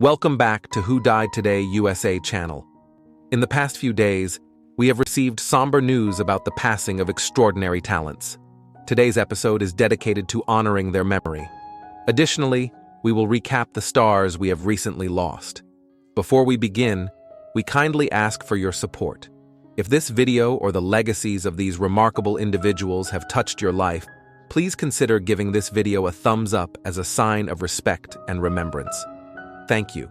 Welcome back to Who Died Today USA channel. In the past few days, we have received somber news about the passing of extraordinary talents. Today's episode is dedicated to honoring their memory. Additionally, we will recap the stars we have recently lost. Before we begin, we kindly ask for your support. If this video or the legacies of these remarkable individuals have touched your life, please consider giving this video a thumbs up as a sign of respect and remembrance. Thank you.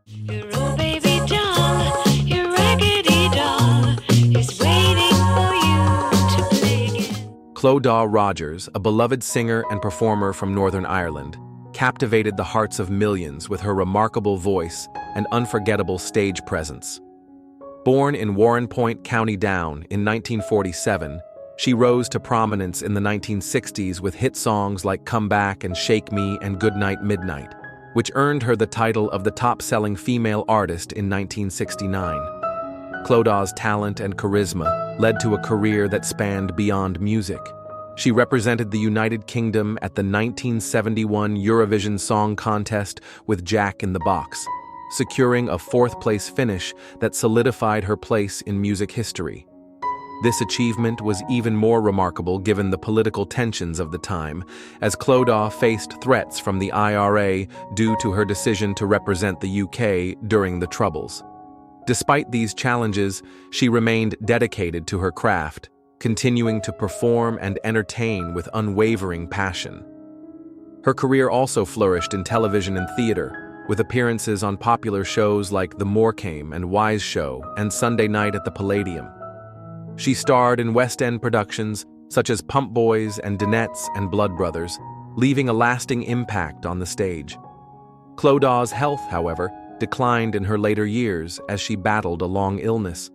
Your old baby doll, your raggedy doll, is waiting for you to play again. Clodagh Rogers, a beloved singer and performer from Northern Ireland, captivated the hearts of millions with her remarkable voice and unforgettable stage presence. Born in Warrenpoint, County Down in 1947, she rose to prominence in the 1960s with hit songs like Come Back and Shake Me and Goodnight Midnight, which earned her the title of the top-selling female artist in 1969. Clodagh's talent and charisma led to a career that spanned beyond music. She represented the United Kingdom at the 1971 Eurovision Song Contest with Jack in the Box, securing a fourth-place finish that solidified her place in music history. This achievement was even more remarkable given the political tensions of the time, as Clodagh faced threats from the IRA due to her decision to represent the UK during the Troubles. Despite these challenges, she remained dedicated to her craft, continuing to perform and entertain with unwavering passion. Her career also flourished in television and theater, with appearances on popular shows like The Morecambe and Wise Show and Sunday Night at the Palladium. She starred in West End productions such as Pump Boys and Dinettes and Blood Brothers, leaving a lasting impact on the stage. Clodagh's health, however, declined in her later years as she battled a long illness.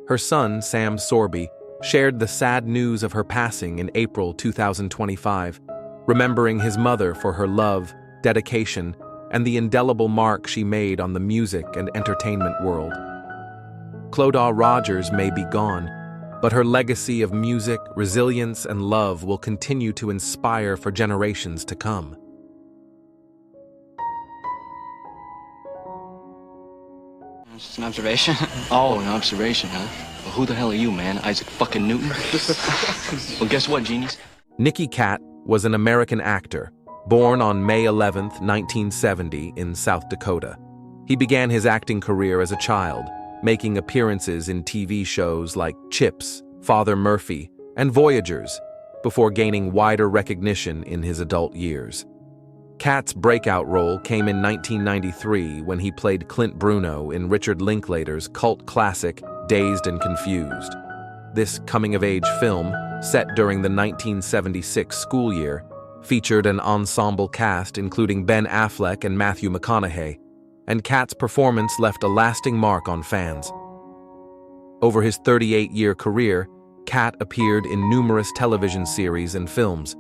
Her son, Sam Sorby, shared the sad news of her passing in April 2025, remembering his mother for her love, dedication, and the indelible mark she made on the music and entertainment world. Clodagh Rogers may be gone, but her legacy of music, resilience, and love will continue to inspire for generations to come. It's just an observation. Oh, an observation, huh? Well, who the hell are you, man? Isaac fucking Newton? Well, guess what, genies? Niki Cat was an American actor, born on May 11, 1970, in South Dakota. He began his acting career as a child, making appearances in TV shows like Chips, Father Murphy, and Voyagers, before gaining wider recognition in his adult years. Cat's breakout role came in 1993 when he played Clint Bruno in Richard Linklater's cult classic Dazed and Confused. This coming-of-age film, set during the 1976 school year, featured an ensemble cast including Ben Affleck and Matthew McConaughey, and Cat's performance left a lasting mark on fans. Over his 38-year career, Cat appeared in numerous television series and films.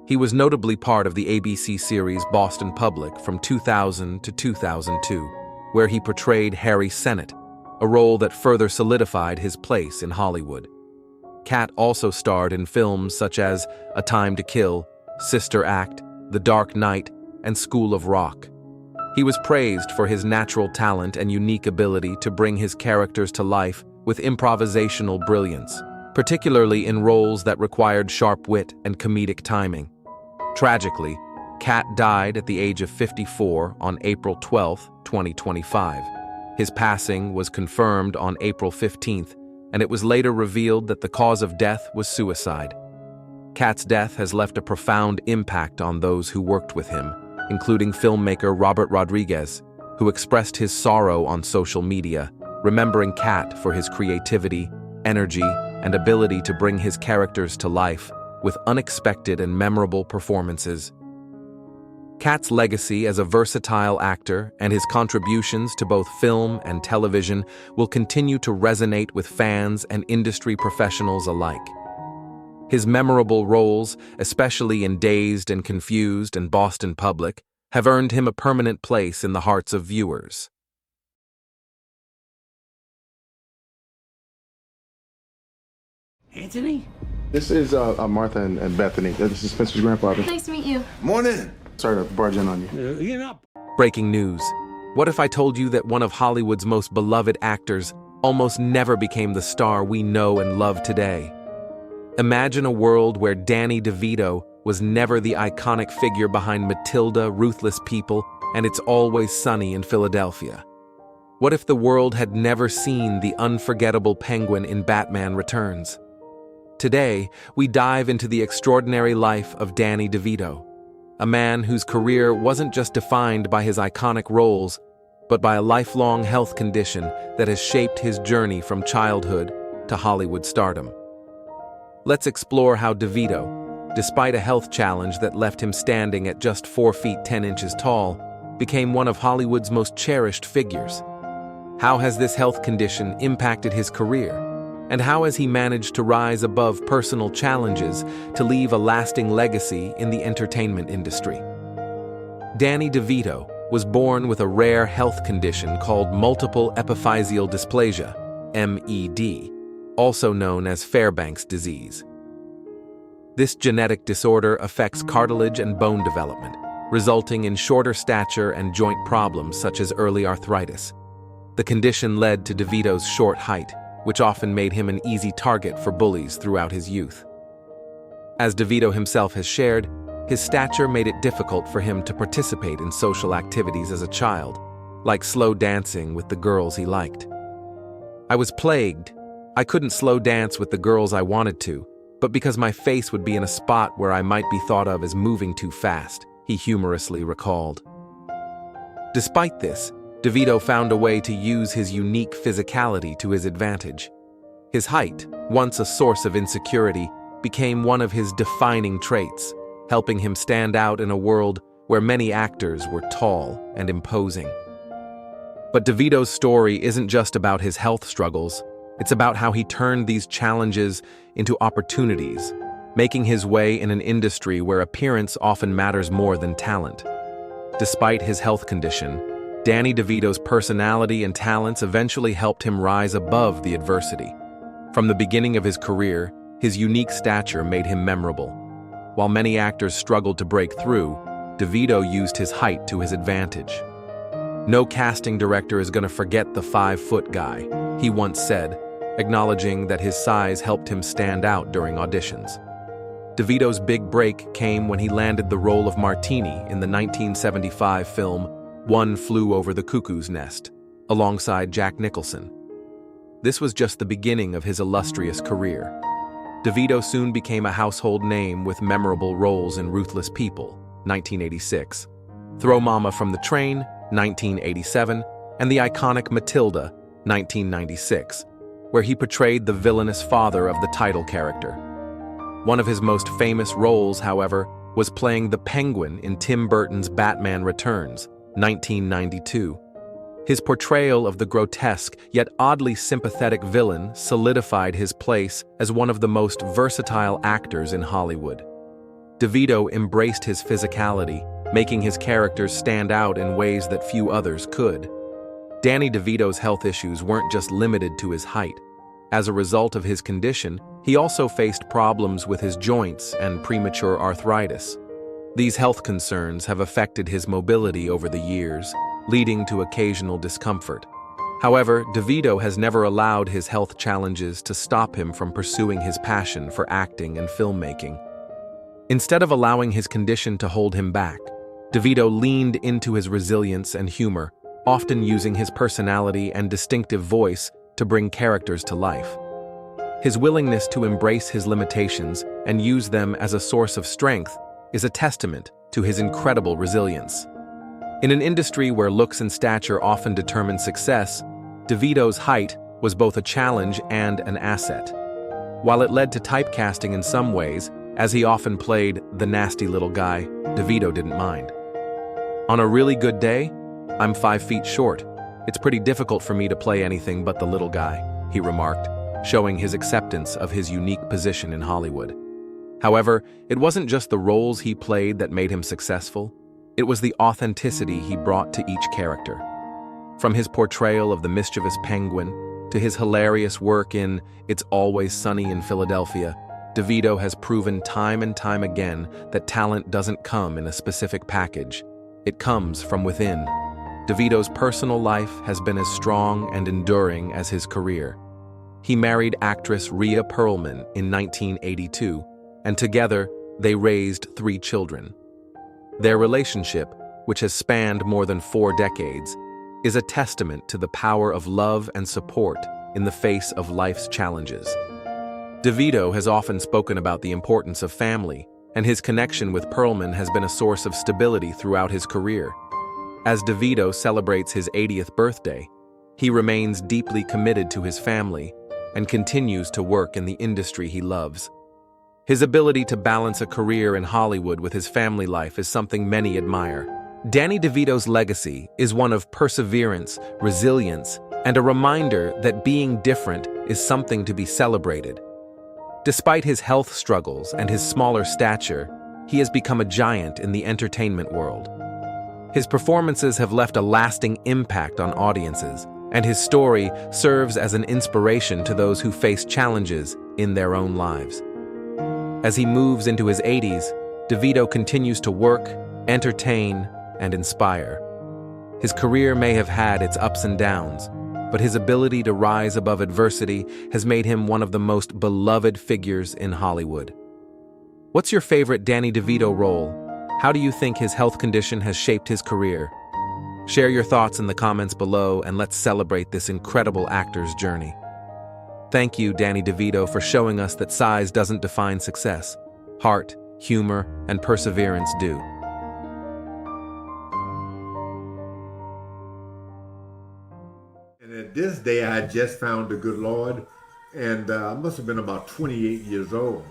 He was notably part of the ABC series Boston Public from 2000 to 2002, where he portrayed Harry Sennett, a role that further solidified his place in Hollywood. Cat also starred in films such as A Time to Kill, Sister Act, The Dark Knight, and School of Rock. He was praised for his natural talent and unique ability to bring his characters to life with improvisational brilliance, particularly in roles that required sharp wit and comedic timing. Tragically, Cat died at the age of 54 on April 12, 2025. His passing was confirmed on April 15th, and it was later revealed that the cause of death was suicide. Cat's death has left a profound impact on those who worked with him, including filmmaker Robert Rodriguez, who expressed his sorrow on social media, remembering Cat for his creativity, energy, and ability to bring his characters to life with unexpected and memorable performances. Cat's legacy as a versatile actor and his contributions to both film and television will continue to resonate with fans and industry professionals alike. His memorable roles, especially in Dazed and Confused and Boston Public, have earned him a permanent place in the hearts of viewers. Anthony? This is Martha and Bethany. This is Spencer's grandfather. Nice to meet you. Morning. Sorry to barge in on you. You're not. Breaking news. What if I told you that one of Hollywood's most beloved actors almost never became the star we know and love today? Imagine a world where Danny DeVito was never the iconic figure behind Matilda, Ruthless People, and It's Always Sunny in Philadelphia. What if the world had never seen the unforgettable Penguin in Batman Returns? Today, we dive into the extraordinary life of Danny DeVito, a man whose career wasn't just defined by his iconic roles, but by a lifelong health condition that has shaped his journey from childhood to Hollywood stardom. Let's explore how DeVito, despite a health challenge that left him standing at just 4 feet 10 inches tall, became one of Hollywood's most cherished figures. How has this health condition impacted his career? And how has he managed to rise above personal challenges to leave a lasting legacy in the entertainment industry? Danny DeVito was born with a rare health condition called multiple epiphyseal dysplasia, MED, also known as Fairbanks disease. This genetic disorder affects cartilage and bone development, resulting in shorter stature and joint problems such as early arthritis. The condition led to DeVito's short height, which often made him an easy target for bullies throughout his youth. As DeVito himself has shared, his stature made it difficult for him to participate in social activities as a child, like slow dancing with the girls he liked. I was plagued. I couldn't slow dance with the girls I wanted to, but because my face would be in a spot where I might be thought of as moving too fast, he humorously recalled. Despite this, DeVito found a way to use his unique physicality to his advantage. His height, once a source of insecurity, became one of his defining traits, helping him stand out in a world where many actors were tall and imposing. But DeVito's story isn't just about his health struggles. It's about how he turned these challenges into opportunities, making his way in an industry where appearance often matters more than talent. Despite his health condition, Danny DeVito's personality and talents eventually helped him rise above the adversity. From the beginning of his career, his unique stature made him memorable. While many actors struggled to break through, DeVito used his height to his advantage. "No casting director is going to forget the 5-foot guy," he once said, acknowledging that his size helped him stand out during auditions. DeVito's big break came when he landed the role of Martini in the 1975 film One Flew Over the Cuckoo's Nest, alongside Jack Nicholson. This was just the beginning of his illustrious career. DeVito soon became a household name with memorable roles in Ruthless People, 1986, Throw Mama from the Train, 1987, and the iconic Matilda, 1996, where he portrayed the villainous father of the title character. One of his most famous roles, however, was playing the Penguin in Tim Burton's Batman Returns, 1992. His portrayal of the grotesque yet oddly sympathetic villain solidified his place as one of the most versatile actors in Hollywood. DeVito embraced his physicality, making his characters stand out in ways that few others could. Danny DeVito's health issues weren't just limited to his height. As a result of his condition, he also faced problems with his joints and premature arthritis. These health concerns have affected his mobility over the years, leading to occasional discomfort. However, DeVito has never allowed his health challenges to stop him from pursuing his passion for acting and filmmaking. Instead of allowing his condition to hold him back, DeVito leaned into his resilience and humor, often using his personality and distinctive voice to bring characters to life. His willingness to embrace his limitations and use them as a source of strength is a testament to his incredible resilience. In an industry where looks and stature often determine success, DeVito's height was both a challenge and an asset. While it led to typecasting in some ways, as he often played the nasty little guy, DeVito didn't mind. "On a really good day, I'm 5 feet short. It's pretty difficult for me to play anything but the little guy," he remarked, showing his acceptance of his unique position in Hollywood. However, it wasn't just the roles he played that made him successful. It was the authenticity he brought to each character. From his portrayal of the mischievous Penguin to his hilarious work in It's Always Sunny in Philadelphia, DeVito has proven time and time again that talent doesn't come in a specific package. It comes from within. DeVito's personal life has been as strong and enduring as his career. He married actress Rhea Perlman in 1982, and together they raised 3 children. Their relationship, which has spanned more than 4 decades, is a testament to the power of love and support in the face of life's challenges. DeVito has often spoken about the importance of family, and his connection with Perlman has been a source of stability throughout his career. As DeVito celebrates his 80th birthday, he remains deeply committed to his family and continues to work in the industry he loves. His ability to balance a career in Hollywood with his family life is something many admire. Danny DeVito's legacy is one of perseverance, resilience, and a reminder that being different is something to be celebrated. Despite his health struggles and his smaller stature, he has become a giant in the entertainment world. His performances have left a lasting impact on audiences, and his story serves as an inspiration to those who face challenges in their own lives. As he moves into his 80s, DeVito continues to work, entertain, and inspire. His career may have had its ups and downs, but his ability to rise above adversity has made him one of the most beloved figures in Hollywood. What's your favorite Danny DeVito role? How do you think his health condition has shaped his career? Share your thoughts in the comments below, and let's celebrate this incredible actor's journey. Thank you, Danny DeVito, for showing us that size doesn't define success. Heart, humor, and perseverance do. And at this day, I had just found the good Lord, and I must have been about 28 years old.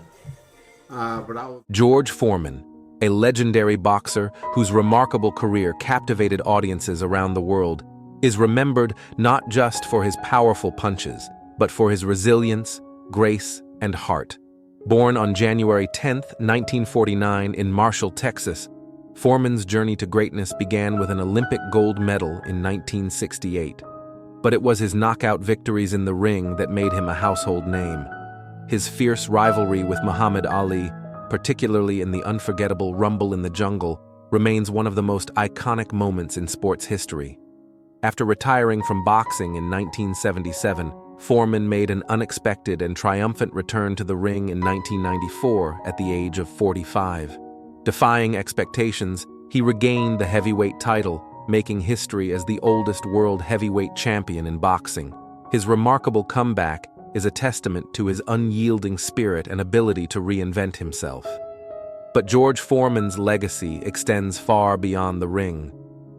George Foreman, a legendary boxer whose remarkable career captivated audiences around the world, is remembered not just for his powerful punches, but for his resilience, grace, and heart. Born on January 10, 1949 in Marshall, Texas, Foreman's journey to greatness began with an Olympic gold medal in 1968. But it was his knockout victories in the ring that made him a household name. His fierce rivalry with Muhammad Ali, particularly in the unforgettable Rumble in the Jungle, remains one of the most iconic moments in sports history. After retiring from boxing in 1977, Foreman made an unexpected and triumphant return to the ring in 1994 at the age of 45. Defying expectations, he regained the heavyweight title, making history as the oldest world heavyweight champion in boxing. His remarkable comeback is a testament to his unyielding spirit and ability to reinvent himself. But George Foreman's legacy extends far beyond the ring.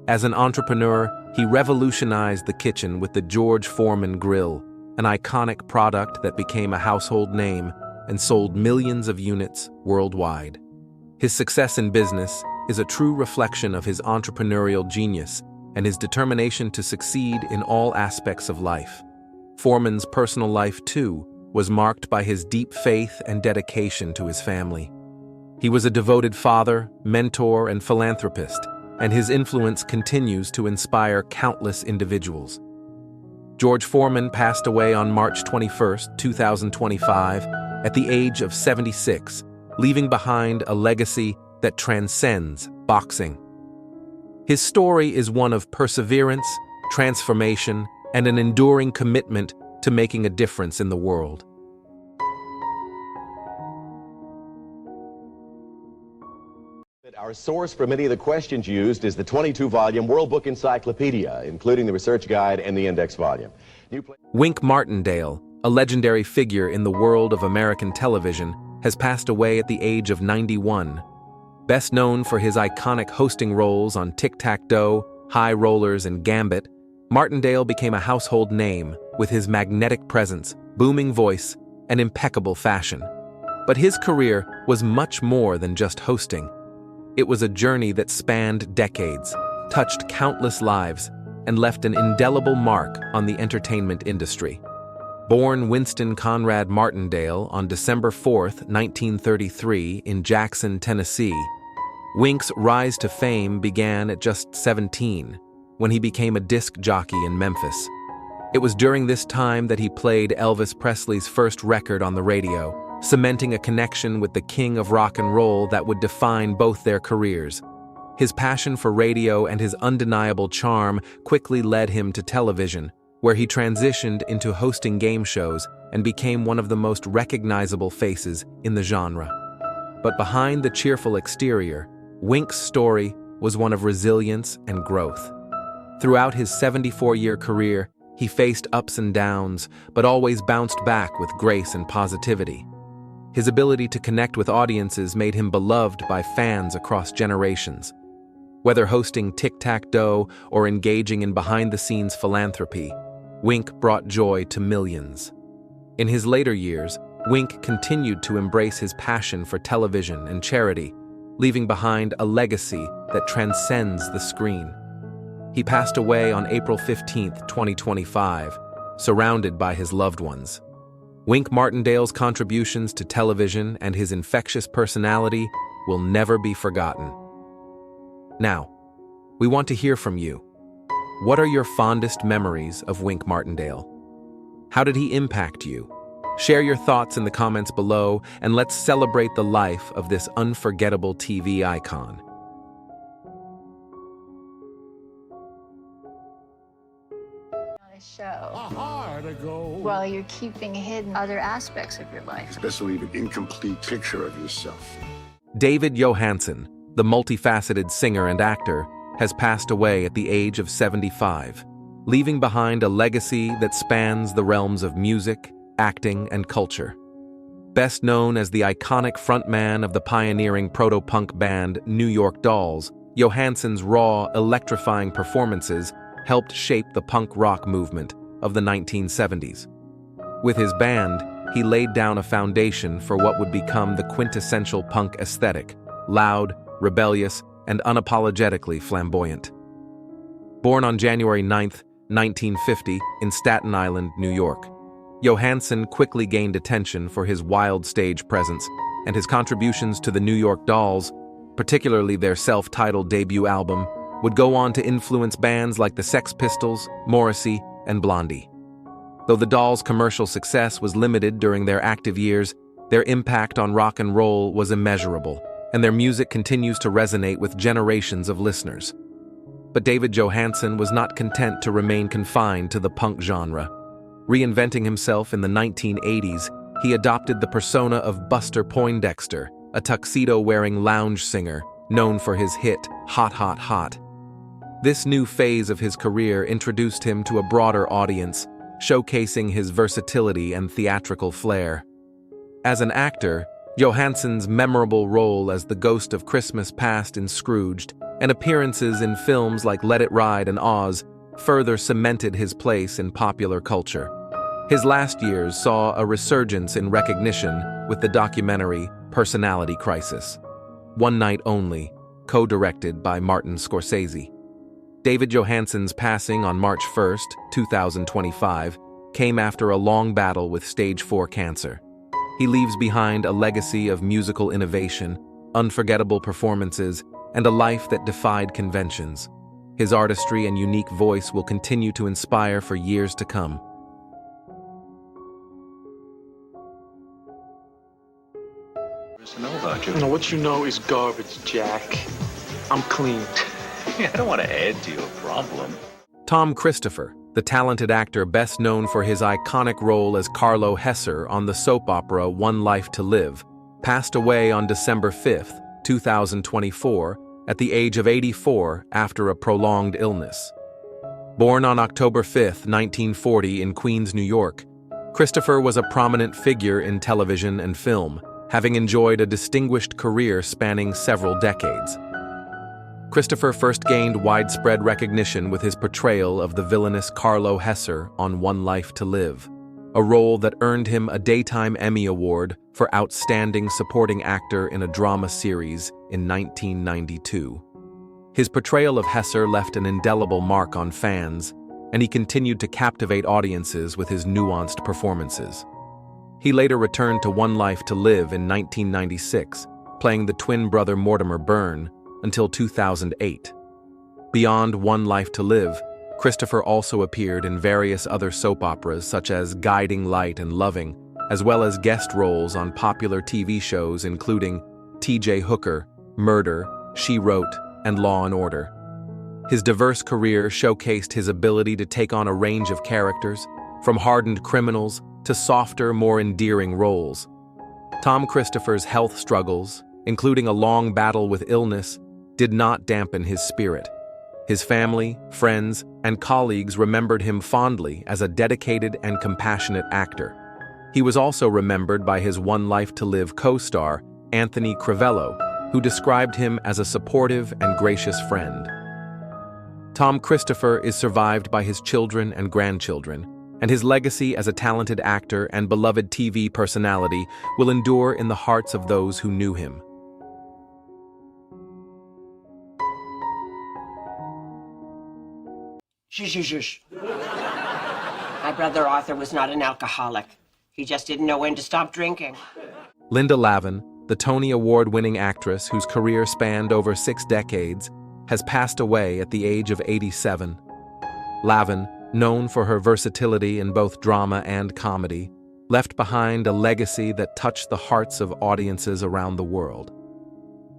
As an entrepreneur, he revolutionized the kitchen with the George Foreman Grill, an iconic product that became a household name and sold millions of units worldwide. His success in business is a true reflection of his entrepreneurial genius and his determination to succeed in all aspects of life. Foreman's personal life, too, was marked by his deep faith and dedication to his family. He was a devoted father, mentor, and philanthropist, and his influence continues to inspire countless individuals. George Foreman passed away on March 21, 2025, at the age of 76, leaving behind a legacy that transcends boxing. His story is one of perseverance, transformation, and an enduring commitment to making a difference in the world. Our source for many of the questions used is the 22-volume World Book Encyclopedia, including the research guide and the index volume. Wink Martindale, a legendary figure in the world of American television, has passed away at the age of 91. Best known for his iconic hosting roles on Tic-Tac-Toe, High Rollers, and Gambit, Martindale became a household name with his magnetic presence, booming voice, and impeccable fashion. But his career was much more than just hosting. It was a journey that spanned decades, touched countless lives, and left an indelible mark on the entertainment industry. Born Winston Conrad Martindale on December 4, 1933, in Jackson, Tennessee, Wink's rise to fame began at just 17, when he became a disc jockey in Memphis. It was during this time that he played Elvis Presley's first record on the radio, cementing a connection with the king of rock and roll that would define both their careers. His passion for radio and his undeniable charm quickly led him to television, where he transitioned into hosting game shows and became one of the most recognizable faces in the genre. But behind the cheerful exterior, Wink's story was one of resilience and growth. Throughout his 74-year career, he faced ups and downs, but always bounced back with grace and positivity. His ability to connect with audiences made him beloved by fans across generations. Whether hosting Tic-Tac-Dough or engaging in behind-the-scenes philanthropy, Wink brought joy to millions. In his later years, Wink continued to embrace his passion for television and charity, leaving behind a legacy that transcends the screen. He passed away on April 15, 2025, surrounded by his loved ones. Wink Martindale's contributions to television and his infectious personality will never be forgotten. Now, we want to hear from you. What are your fondest memories of Wink Martindale? How did he impact you? Share your thoughts in the comments below, and let's celebrate the life of this unforgettable TV icon. On a show while you're keeping hidden other aspects of your life. Especially an incomplete picture of yourself. David Johansson, the multifaceted singer and actor, has passed away at the age of 75, leaving behind a legacy that spans the realms of music, acting, and culture. Best known as the iconic frontman of the pioneering proto-punk band New York Dolls, Johansson's raw, electrifying performances helped shape the punk rock movement of the 1970s. With his band, he laid down a foundation for what would become the quintessential punk aesthetic: loud, rebellious, and unapologetically flamboyant. Born on January 9, 1950, in Staten Island, New York, Johansson quickly gained attention for his wild stage presence, and his contributions to the New York Dolls, particularly their self-titled debut album, would go on to influence bands like the Sex Pistols, Morrissey, and Blondie. Though the Dolls' commercial success was limited during their active years, their impact on rock and roll was immeasurable, and their music continues to resonate with generations of listeners. But David Johansson was not content to remain confined to the punk genre. Reinventing himself in the 1980s, he adopted the persona of Buster Poindexter, a tuxedo-wearing lounge singer known for his hit Hot Hot Hot. This new phase of his career introduced him to a broader audience, showcasing his versatility and theatrical flair. As an actor, Johansson's memorable role as the ghost of Christmas Past in Scrooged and appearances in films like Let It Ride and Oz further cemented his place in popular culture. His last years saw a resurgence in recognition with the documentary Personality Crisis, One Night Only, co-directed by Martin Scorsese. David Johansson's passing on March 1, 2025, came after a long battle with stage 4 cancer. He leaves behind a legacy of musical innovation, unforgettable performances, and a life that defied conventions. His artistry and unique voice will continue to inspire for years to come. What to know about you? No, what you know is garbage, Jack. I'm clean. I don't want to add to your problem. Tom Christopher, the talented actor best known for his iconic role as Carlo Hesser on the soap opera One Life to Live, passed away on December 5, 2024, at the age of 84 after a prolonged illness. Born on October 5, 1940 in Queens, New York, Christopher was a prominent figure in television and film, having enjoyed a distinguished career spanning several decades. Christopher first gained widespread recognition with his portrayal of the villainous Carlo Hesser on One Life to Live, a role that earned him a Daytime Emmy Award for Outstanding Supporting Actor in a Drama Series in 1992. His portrayal of Hesser left an indelible mark on fans, and he continued to captivate audiences with his nuanced performances. He later returned to One Life to Live in 1996, playing the twin brother Mortimer Byrne, until 2008. Beyond One Life to Live, Christopher also appeared in various other soap operas such as Guiding Light and Loving, as well as guest roles on popular TV shows including T.J. Hooker, Murder, She Wrote, and Law and Order. His diverse career showcased his ability to take on a range of characters, from hardened criminals to softer, more endearing roles. Tom Christopher's health struggles, including a long battle with illness, did not dampen his spirit. His family, friends, and colleagues remembered him fondly as a dedicated and compassionate actor. He was also remembered by his One Life to Live co-star, Anthony Crivello, who described him as a supportive and gracious friend. Tom Christopher is survived by his children and grandchildren, and his legacy as a talented actor and beloved TV personality will endure in the hearts of those who knew him. Shush. My brother Arthur was not an alcoholic. He just didn't know when to stop drinking. Linda Lavin, the Tony Award-winning actress whose career spanned over 6 decades, has passed away at the age of 87. Lavin, known for her versatility in both drama and comedy, left behind a legacy that touched the hearts of audiences around the world.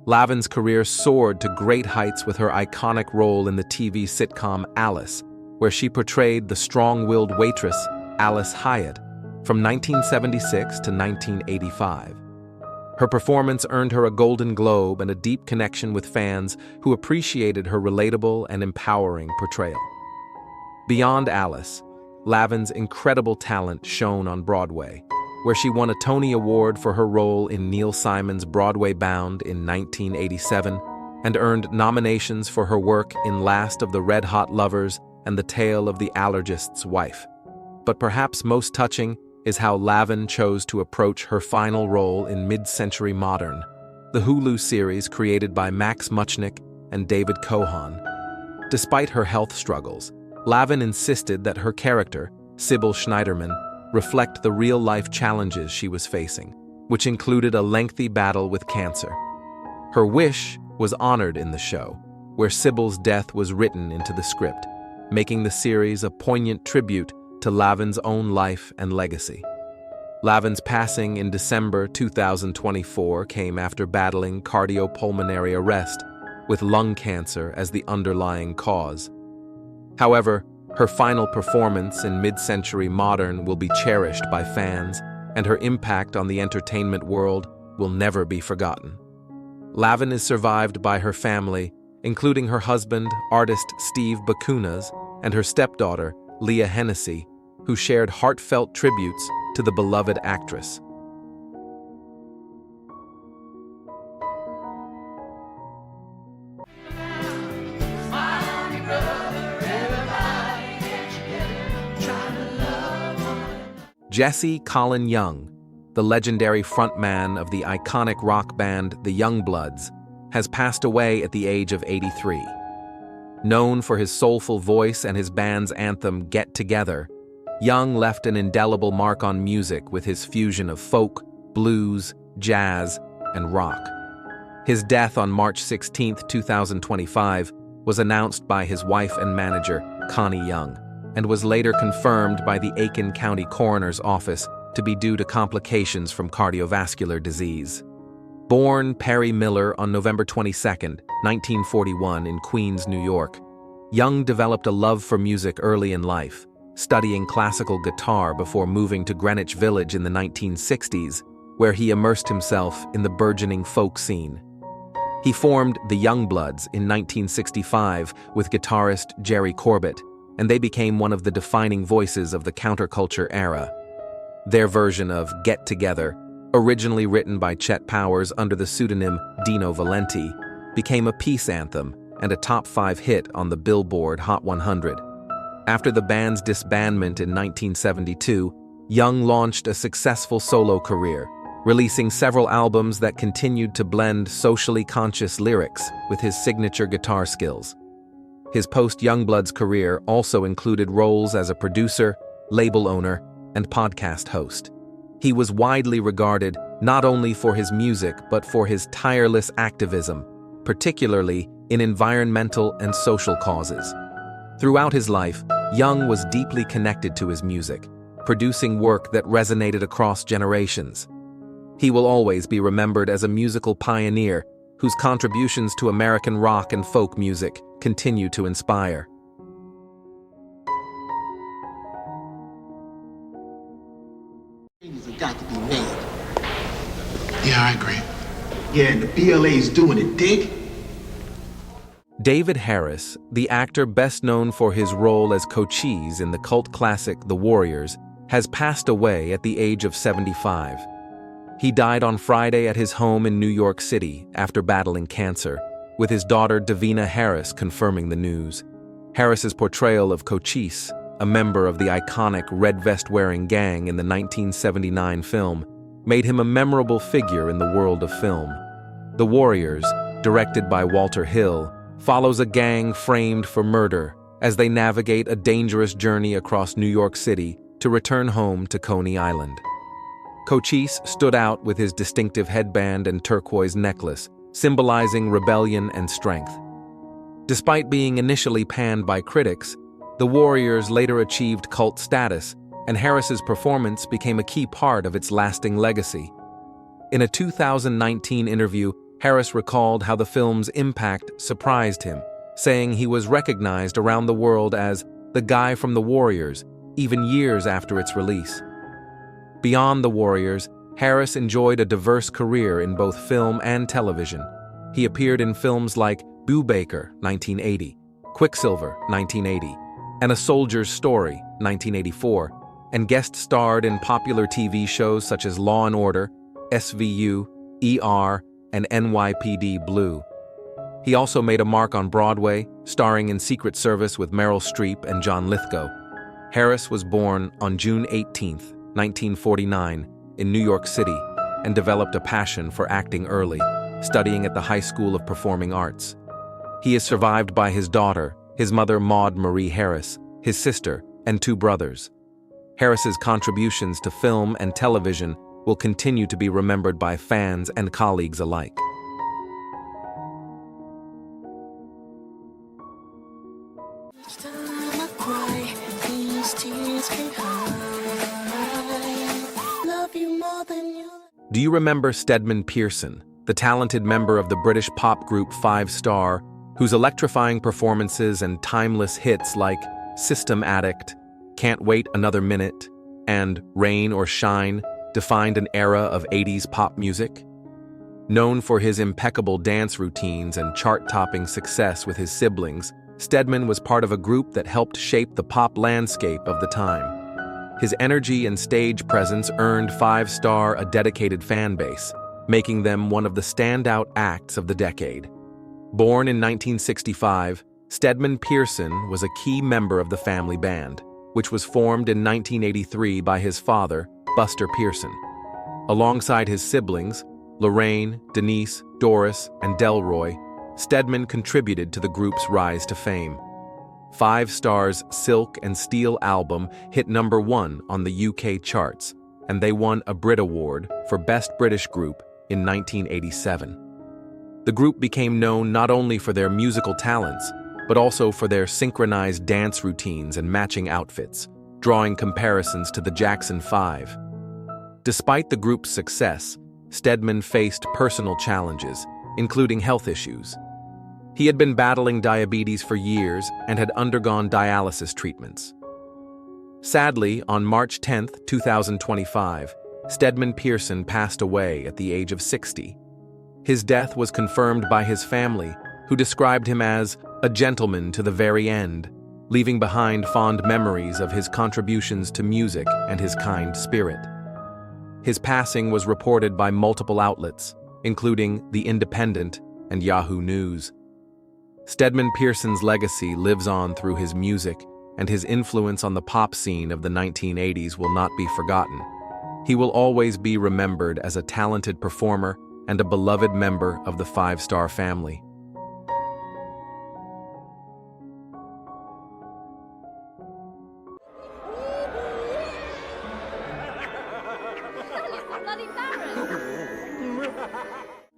Lavin's career soared to great heights with her iconic role in the TV sitcom Alice, where she portrayed the strong-willed waitress Alice Hyatt from 1976 to 1985. Her performance earned her a Golden Globe and a deep connection with fans who appreciated her relatable and empowering portrayal. Beyond Alice, Lavin's incredible talent shone on Broadway, where she won a Tony Award for her role in Neil Simon's Broadway Bound in 1987 and earned nominations for her work in Last of the Red Hot Lovers and The Tale of the Allergist's Wife. But perhaps most touching is how Lavin chose to approach her final role in Mid-Century Modern, the Hulu series created by Max Muchnick and David Cohan. Despite her health struggles, Lavin insisted that her character, Sybil Schneiderman, reflect the real-life challenges she was facing, which included a lengthy battle with cancer. Her wish was honored in the show, where Sybil's death was written into the script, making the series a poignant tribute to Lavin's own life and legacy. Lavin's passing in December 2024 came after battling cardiopulmonary arrest, with lung cancer as the underlying cause. However, her final performance in Mid-Century Modern will be cherished by fans, and her impact on the entertainment world will never be forgotten. Lavin is survived by her family, including her husband, artist Steve Bakunas, and her stepdaughter, Leah Hennessy, who shared heartfelt tributes to the beloved actress. Jesse Colin Young, the legendary frontman of the iconic rock band The Youngbloods, has passed away at the age of 83. Known for his soulful voice and his band's anthem Get Together, Young left an indelible mark on music with his fusion of folk, blues, jazz, and rock. His death on March 16, 2025, was announced by his wife and manager, Connie Young, and was later confirmed by the Aiken County Coroner's Office to be due to complications from cardiovascular disease. Born Perry Miller on November 22, 1941 in Queens, New York, Young developed a love for music early in life, studying classical guitar before moving to Greenwich Village in the 1960s, where he immersed himself in the burgeoning folk scene. He formed the Youngbloods in 1965 with guitarist Jerry Corbett, and they became one of the defining voices of the counterculture era. Their version of Get Together, originally written by Chet Powers under the pseudonym Dino Valenti, became a peace anthem and a top 5 hit on the Billboard Hot 100. After the band's disbandment in 1972, Young launched a successful solo career, releasing several albums that continued to blend socially conscious lyrics with his signature guitar skills. His post-Youngbloods career also included roles as a producer, label owner, and podcast host. He was widely regarded not only for his music but for his tireless activism, particularly in environmental and social causes. Throughout his life, Young was deeply connected to his music, producing work that resonated across generations. He will always be remembered as a musical pioneer whose contributions to American rock and folk music continue to inspire. Changes have got to be made. Yeah, I agree. Yeah, and the BLA's doing it, dig? David Harris, the actor best known for his role as Cochise in the cult classic The Warriors, has passed away at the age of 75. He died on Friday at his home in New York City after battling cancer, with his daughter Davina Harris confirming the news. Harris's portrayal of Cochise, a member of the iconic red vest-wearing gang in the 1979 film, made him a memorable figure in the world of film. The Warriors, directed by Walter Hill, follows a gang framed for murder as they navigate a dangerous journey across New York City to return home to Coney Island. Cochise stood out with his distinctive headband and turquoise necklace, symbolizing rebellion and strength. Despite being initially panned by critics, The Warriors later achieved cult status, and Harris's performance became a key part of its lasting legacy. In a 2019 interview, Harris recalled how the film's impact surprised him, saying he was recognized around the world as the guy from The Warriors, even years after its release. Beyond The Warriors, Harris enjoyed a diverse career in both film and television. He appeared in films like Becker, 1980, Quicksilver, 1980, and A Soldier's Story, 1984, and guest starred in popular TV shows such as Law & Order, SVU, ER, and NYPD Blue. He also made a mark on Broadway, starring in Secret Service with Meryl Streep and John Lithgow. Harris was born on June 18, 1949, in New York City, and developed a passion for acting early, studying at the High School of Performing Arts. He is survived by his daughter, his mother Maud Marie Harris, his sister, and 2 brothers. Harris's contributions to film and television will continue to be remembered by fans and colleagues alike. Do you remember Steedman Pearson, the talented member of the British pop group 5 Star, whose electrifying performances and timeless hits like System Addict, Can't Wait Another Minute, and Rain or Shine defined an era of 80s pop music? Known for his impeccable dance routines and chart-topping success with his siblings, Steedman was part of a group that helped shape the pop landscape of the time. His energy and stage presence earned 5 Star a dedicated fan base, making them one of the standout acts of the decade. Born in 1965, Steedman Pearson was a key member of the family band, which was formed in 1983 by his father, Buster Pearson. Alongside his siblings, Lorraine, Denise, Doris, and Delroy, Steedman contributed to the group's rise to fame. 5 Star's Silk and Steel album hit #1 on the UK charts, and they won a Brit Award for Best British Group in 1987. The group became known not only for their musical talents, but also for their synchronized dance routines and matching outfits, drawing comparisons to the Jackson 5. Despite the group's success, Steedman faced personal challenges, including health issues. He had been battling diabetes for years and had undergone dialysis treatments. Sadly, on March 10, 2025, Steedman Pearson passed away at the age of 60. His death was confirmed by his family, who described him as a gentleman to the very end, leaving behind fond memories of his contributions to music and his kind spirit. His passing was reported by multiple outlets, including The Independent and Yahoo News. Steedman Pearson's legacy lives on through his music, and his influence on the pop scene of the 1980s will not be forgotten. He will always be remembered as a talented performer and a beloved member of the 5 Star family.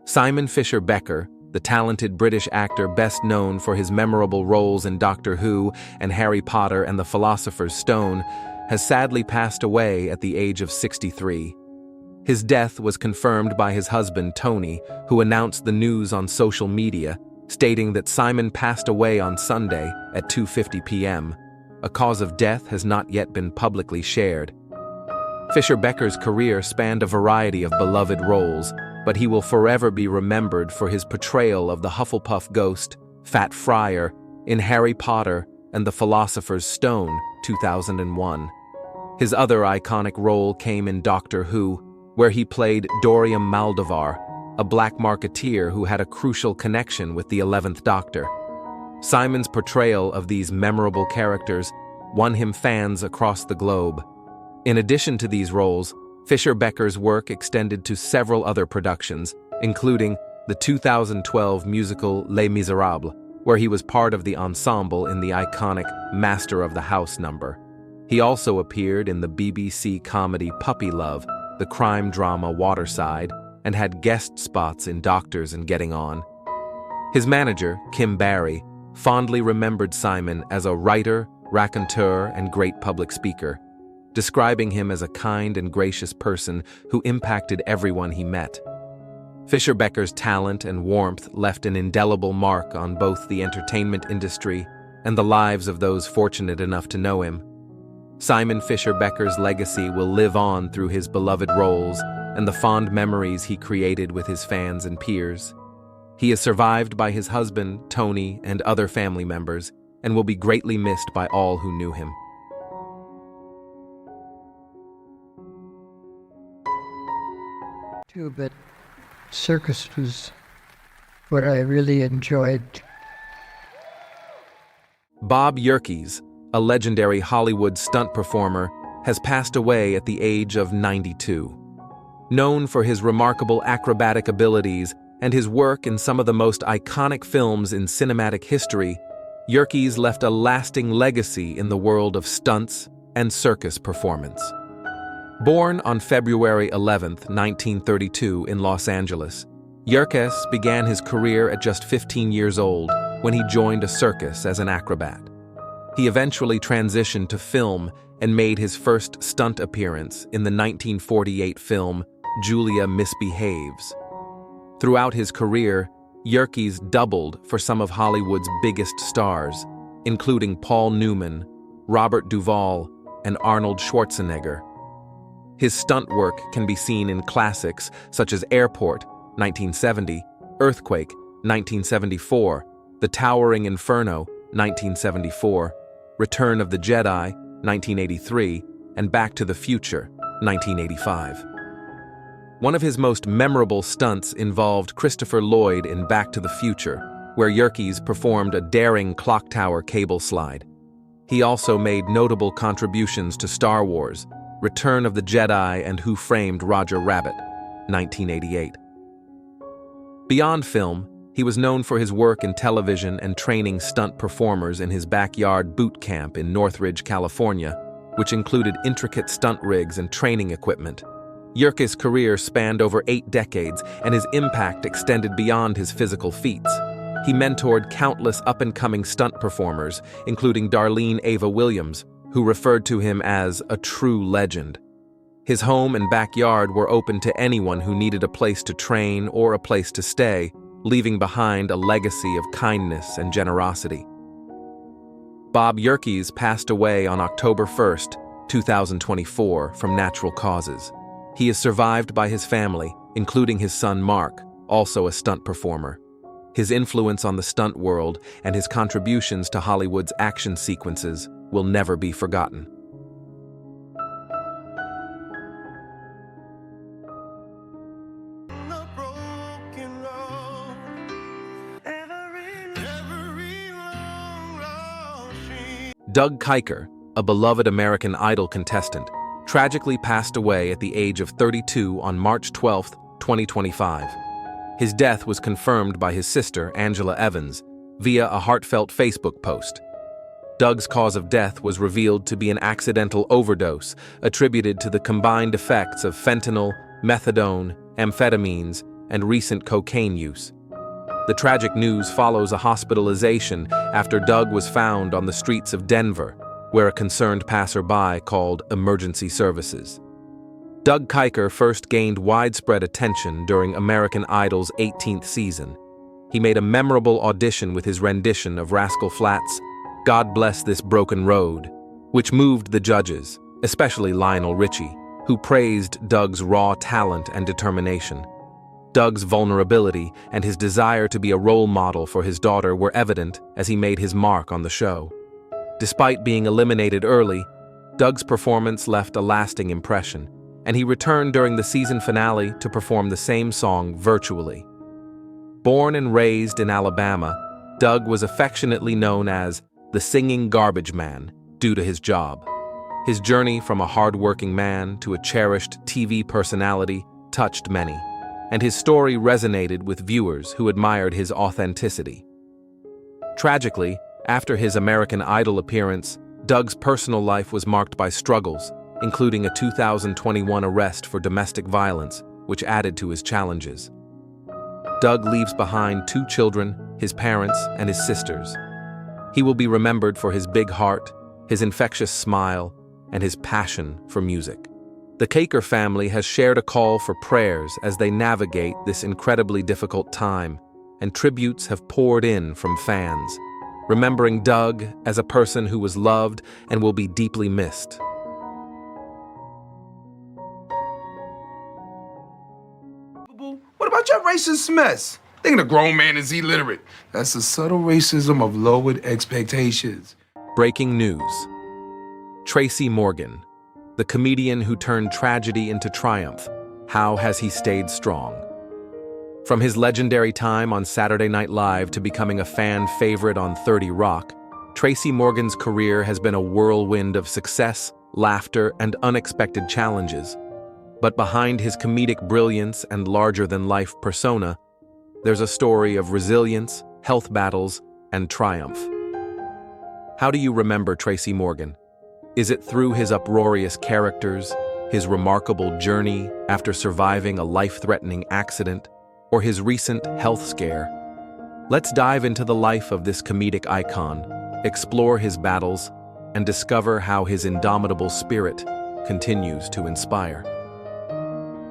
Simon Fisher Becker, the talented British actor best known for his memorable roles in Doctor Who and Harry Potter and the Philosopher's Stone, has sadly passed away at the age of 63. His death was confirmed by his husband, Tony, who announced the news on social media, stating that Simon passed away on Sunday at 2:50 p.m. A cause of death has not yet been publicly shared. Fischer Becker's career spanned a variety of beloved roles, but he will forever be remembered for his portrayal of the Hufflepuff ghost, Fat Friar, in Harry Potter and the Philosopher's Stone, 2001. His other iconic role came in Doctor Who, where he played Dorium Maldovar, a black marketeer who had a crucial connection with the 11th Doctor. Simon's portrayal of these memorable characters won him fans across the globe. In addition to these roles, Fischer Becker's work extended to several other productions, including the 2012 musical Les Miserables, where he was part of the ensemble in the iconic Master of the House number. He also appeared in the BBC comedy Puppy Love, the crime drama Waterside, and had guest spots in Doctors and Getting On. His manager, Kim Barry, fondly remembered Simon as a writer, raconteur, and great public speaker, describing him as a kind and gracious person who impacted everyone he met. Fischer Becker's talent and warmth left an indelible mark on both the entertainment industry and the lives of those fortunate enough to know him. Simon Fischer Becker's legacy will live on through his beloved roles and the fond memories he created with his fans and peers. He is survived by his husband, Tony, and other family members, and will be greatly missed by all who knew him. But circus was what I really enjoyed. Bob Yerkes, a legendary Hollywood stunt performer, has passed away at the age of 92. Known for his remarkable acrobatic abilities and his work in some of the most iconic films in cinematic history, Yerkes left a lasting legacy in the world of stunts and circus performance. Born on February 11, 1932 in Los Angeles, Yerkes began his career at just 15 years old when he joined a circus as an acrobat. He eventually transitioned to film and made his first stunt appearance in the 1948 film Julia Misbehaves. Throughout his career, Yerkes doubled for some of Hollywood's biggest stars, including Paul Newman, Robert Duvall, and Arnold Schwarzenegger. His stunt work can be seen in classics such as Airport, 1970, Earthquake, 1974, The Towering Inferno, 1974, Return of the Jedi, 1983, and Back to the Future, 1985. One of his most memorable stunts involved Christopher Lloyd in Back to the Future, where Yerkes performed a daring clock tower cable slide. He also made notable contributions to Star Wars, Return of the Jedi, and Who Framed Roger Rabbit, 1988. Beyond film, he was known for his work in television and training stunt performers in his backyard boot camp in Northridge, California, which included intricate stunt rigs and training equipment. Yerkes' career spanned over 8 decades, and his impact extended beyond his physical feats. He mentored countless up-and-coming stunt performers, including Darlene Ava Williams, who referred to him as a true legend. His home and backyard were open to anyone who needed a place to train or a place to stay, leaving behind a legacy of kindness and generosity. Bob Yerkes passed away on October 1st, 2024, from natural causes. He is survived by his family, including his son Mark, also a stunt performer. His influence on the stunt world and his contributions to Hollywood's action sequences will never be forgotten. Doug Kiker, a beloved American Idol contestant, tragically passed away at the age of 32 on March 12, 2025. His death was confirmed by his sister, Angela Evans, via a heartfelt Facebook post. Doug's cause of death was revealed to be an accidental overdose attributed to the combined effects of fentanyl, methadone, amphetamines, and recent cocaine use. The tragic news follows a hospitalization after Doug was found on the streets of Denver, where a concerned passerby called emergency services. Doug Kiker first gained widespread attention during American Idol's 18th season. He made a memorable audition with his rendition of Rascal Flatts' "God Bless This Broken Road," which moved the judges, especially Lionel Richie, who praised Doug's raw talent and determination. Doug's vulnerability and his desire to be a role model for his daughter were evident as he made his mark on the show. Despite being eliminated early, Doug's performance left a lasting impression, and he returned during the season finale to perform the same song virtually. Born and raised in Alabama, Doug was affectionately known as the Singing Garbage Man due to his job. His journey from a hard-working man to a cherished TV personality touched many, and his story resonated with viewers who admired his authenticity. Tragically, after his American Idol appearance, Doug's personal life was marked by struggles, including a 2021 arrest for domestic violence, which added to his challenges. Doug leaves behind 2 children, his parents, and his sisters. He will be remembered for his big heart, his infectious smile, and his passion for music. The Kiker family has shared a call for prayers as they navigate this incredibly difficult time, and tributes have poured in from fans, remembering Doug as a person who was loved and will be deeply missed. What about your racist mess? Thinking a grown man is illiterate. That's the subtle racism of lowered expectations. Breaking news. Tracy Morgan, the comedian who turned tragedy into triumph. How has he stayed strong? From his legendary time on Saturday Night Live to becoming a fan favorite on 30 Rock, Tracy Morgan's career has been a whirlwind of success, laughter, and unexpected challenges. But behind his comedic brilliance and larger-than-life persona, there's a story of resilience, health battles, and triumph. How do you remember Tracy Morgan? Is it through his uproarious characters, his remarkable journey after surviving a life-threatening accident, or his recent health scare? Let's dive into the life of this comedic icon, explore his battles, and discover how his indomitable spirit continues to inspire.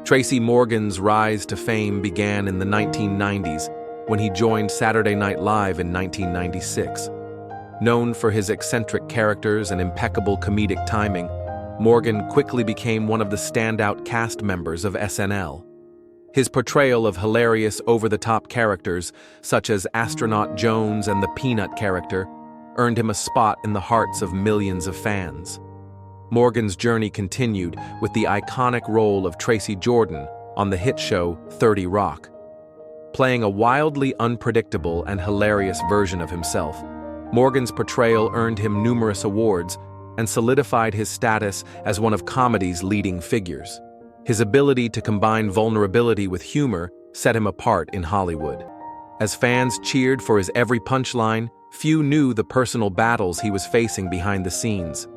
Tracy Morgan's rise to fame began in the 1990s when he joined Saturday Night Live in 1996. Known for his eccentric characters and impeccable comedic timing, Morgan quickly became one of the standout cast members of SNL. His portrayal of hilarious over-the-top characters, such as Astronaut Jones and the Peanut character, earned him a spot in the hearts of millions of fans. Morgan's journey continued with the iconic role of Tracy Jordan on the hit show 30 Rock. Playing a wildly unpredictable and hilarious version of himself, Morgan's portrayal earned him numerous awards and solidified his status as one of comedy's leading figures. His ability to combine vulnerability with humor set him apart in Hollywood. As fans cheered for his every punchline, few knew the personal battles he was facing behind the scenes.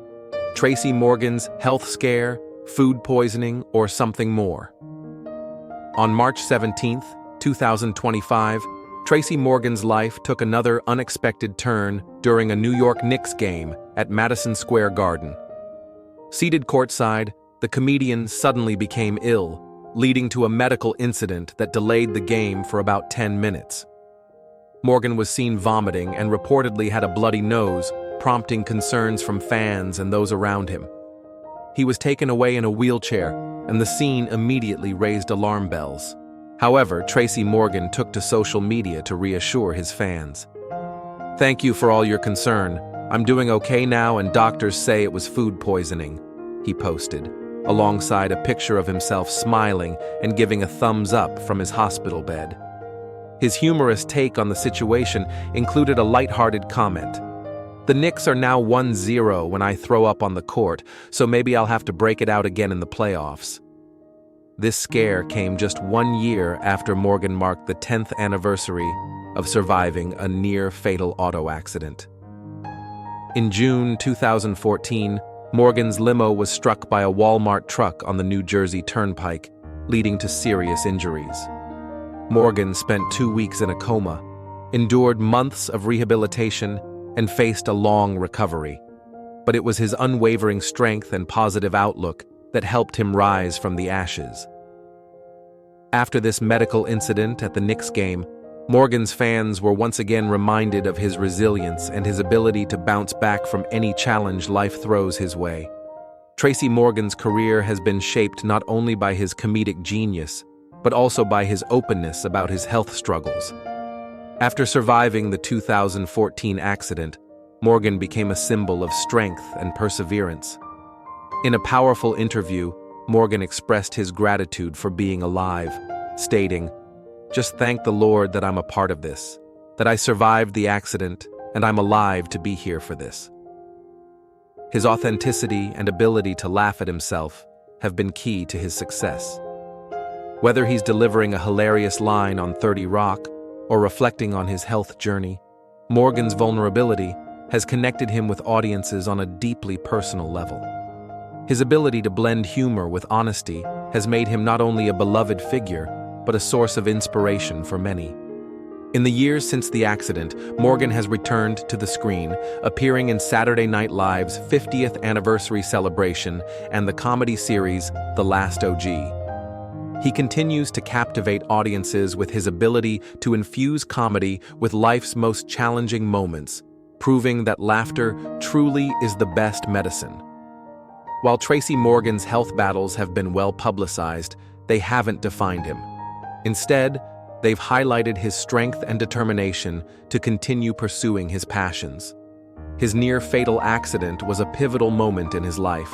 Tracy Morgan's health scare, food poisoning, or something more. On March 17, 2025, Tracy Morgan's life took another unexpected turn during a New York Knicks game at Madison Square Garden. Seated courtside, the comedian suddenly became ill, leading to a medical incident that delayed the game for about 10 minutes. Morgan was seen vomiting and reportedly had a bloody nose, prompting concerns from fans and those around him. He was taken away in a wheelchair, and the scene immediately raised alarm bells. However, Tracy Morgan took to social media to reassure his fans. "Thank you for all your concern. I'm doing okay now and doctors say it was food poisoning," he posted, alongside a picture of himself smiling and giving a thumbs up from his hospital bed. His humorous take on the situation included a lighthearted comment. "The Knicks are now 1-0 when I throw up on the court, so maybe I'll have to break it out again in the playoffs." This scare came just 1 year after Morgan marked the 10th anniversary of surviving a near-fatal auto accident. In June 2014, Morgan's limo was struck by a Walmart truck on the New Jersey Turnpike, leading to serious injuries. Morgan spent 2 weeks in a coma, endured months of rehabilitation, and faced a long recovery. but it was his unwavering strength and positive outlook that helped him rise from the ashes. After this medical incident at the Knicks game, Morgan's fans were once again reminded of his resilience and his ability to bounce back from any challenge life throws his way. Tracy Morgan's career has been shaped not only by his comedic genius, but also by his openness about his health struggles. After surviving the 2014 accident, Morgan became a symbol of strength and perseverance. In a powerful interview, Morgan expressed his gratitude for being alive, stating, "Just thank the Lord that I'm a part of this, that I survived the accident, and I'm alive to be here for this." His authenticity and ability to laugh at himself have been key to his success. Whether he's delivering a hilarious line on 30 Rock or reflecting on his health journey, Morgan's vulnerability has connected him with audiences on a deeply personal level. His ability to blend humor with honesty has made him not only a beloved figure, but a source of inspiration for many. In the years since the accident, Morgan has returned to the screen, appearing in Saturday Night Live's 50th anniversary celebration and the comedy series The Last OG. He continues to captivate audiences with his ability to infuse comedy with life's most challenging moments, proving that laughter truly is the best medicine. While Tracy Morgan's health battles have been well publicized, they haven't defined him. Instead, they've highlighted his strength and determination to continue pursuing his passions. His near-fatal accident was a pivotal moment in his life,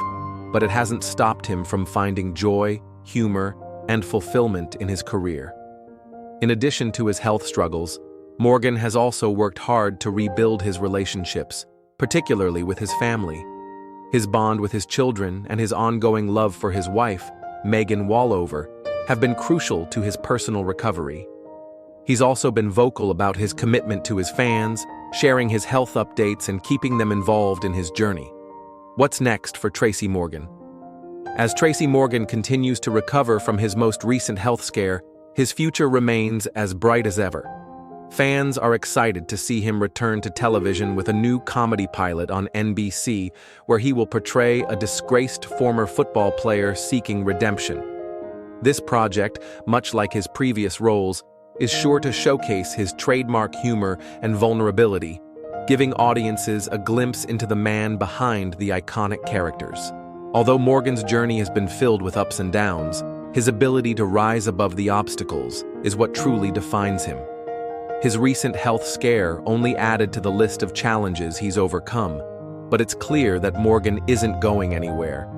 but it hasn't stopped him from finding joy, humor, and fulfillment in his career. In addition to his health struggles, Morgan has also worked hard to rebuild his relationships, particularly with his family. His bond with his children and his ongoing love for his wife, Megan Wallover, have been crucial to his personal recovery. He's also been vocal about his commitment to his fans, sharing his health updates and keeping them involved in his journey. What's next for Tracy Morgan? As Tracy Morgan continues to recover from his most recent health scare, his future remains as bright as ever. Fans are excited to see him return to television with a new comedy pilot on NBC, where he will portray a disgraced former football player seeking redemption. This project, much like his previous roles, is sure to showcase his trademark humor and vulnerability, giving audiences a glimpse into the man behind the iconic characters. Although Morgan's journey has been filled with ups and downs, his ability to rise above the obstacles is what truly defines him. His recent health scare only added to the list of challenges he's overcome, but it's clear that Morgan isn't going anywhere.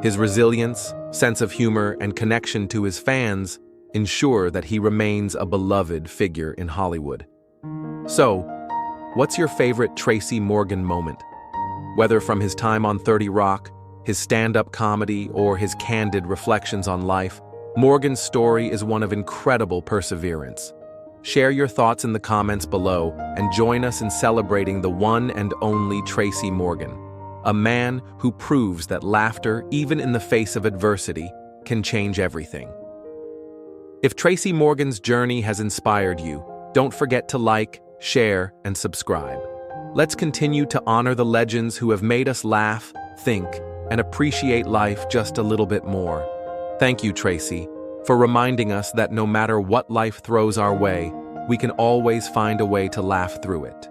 His resilience, sense of humor, and connection to his fans ensure that he remains a beloved figure in Hollywood. So, what's your favorite Tracy Morgan moment? Whether from his time on 30 Rock, his stand-up comedy, or his candid reflections on life, Morgan's story is one of incredible perseverance. Share your thoughts in the comments below and join us in celebrating the one and only Tracy Morgan, a man who proves that laughter, even in the face of adversity, can change everything. If Tracy Morgan's journey has inspired you, don't forget to like, share, and subscribe. Let's continue to honor the legends who have made us laugh, think, and appreciate life just a little bit more. Thank you, Tracy, for reminding us that no matter what life throws our way, we can always find a way to laugh through it.